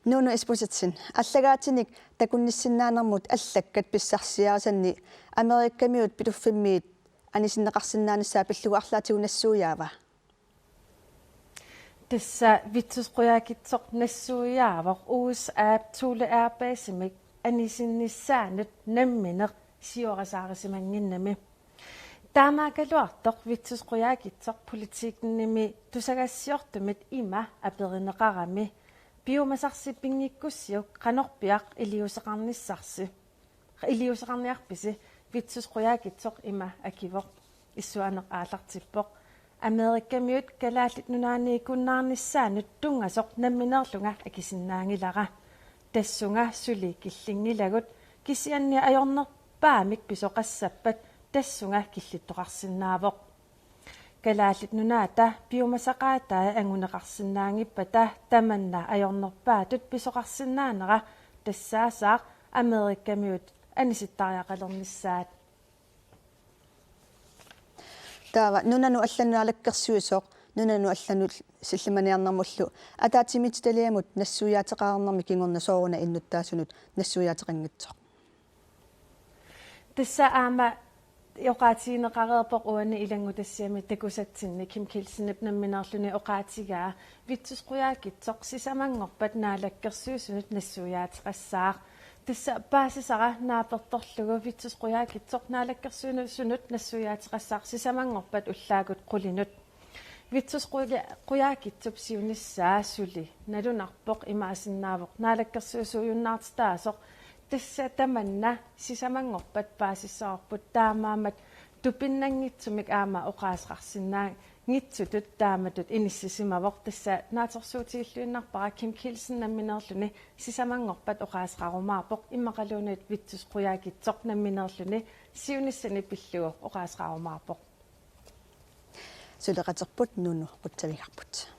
нуну испуситсин аллагаатиник такунниссиннаанермут аллаккат писсарсиарасанни америккамиут питуффиммиит анисиннеқарсиннаанассаа пиллугаарлаатигу нассууяава тасса витсусқуяакитсоқ нассууяавақ USA Thule Air Base-мик анисинниссаанут намминеқ сиорасаарисимангиннами таамаакалуартоқ витсусқуяакитсоқ политикними тусагассиортумит има аперинеқарами биомасарсиппингиккуссиук канорпиақ илиусеқарниарписи витсусқуяакитсоқ има акивоқ иссуанеқ аалартиппоқ америккамиут калааллит нунааникуннаарниссаанут тунгасоқ намминерлунга акисиннаангилара тассунга сули киллингилагут кисианни ajornerpaamik pisoqassappat тассунга киллиттоқарсинаавоқ калааллит нунаата биомасақаатаа ангунеқарсинаангиппата таманна ajornerpaatut писоқарсинаанера тассаасаақ америккамиут аниситтариақалернissaат таава нунану аллануалаккерсуисоқ нунану аллану силлиманиарнэрмуллу атаатимит талиамут нассуяатеқарнэрми кингорна сооруна иннуттаасунут нассуяатеқангитсоқ тасса аама иоқаатигинеқареерпоқ уани илангутассиами такусатсинни ким килсинеп намминерлүни оқаатигаа витсусқуяакитсоқ сисамангорпат наалаккерсуусунут нассуяатеқассаақ тасса паасисара нааперторлугу витсусқуяакитсоқ наалаккерсуунусунут нассуяатеқассаақ сисамангорпат уллаагут қулинут витсусқуяакитсуп сиуниссаасули налунарпоқ имаасиннаавоқ наалаккерсуусуйуннаартитаасоқ тасса таманна сисамангорпат паасиссаарпут таамаамат тупиннангитсумик аама оқаасеқарсинаа ngitsutut taamatut inissisimavoq tassa naatersuutiilluinnarpara Kim Kielsen namminerluni sisamangorpat oqaasqarumaarpoq immaqaluunit vitsusquyaakitsoq namminerluni siunissani pilluuq oqaasqarumaarpoq suleqaterput nunu qutsaligarput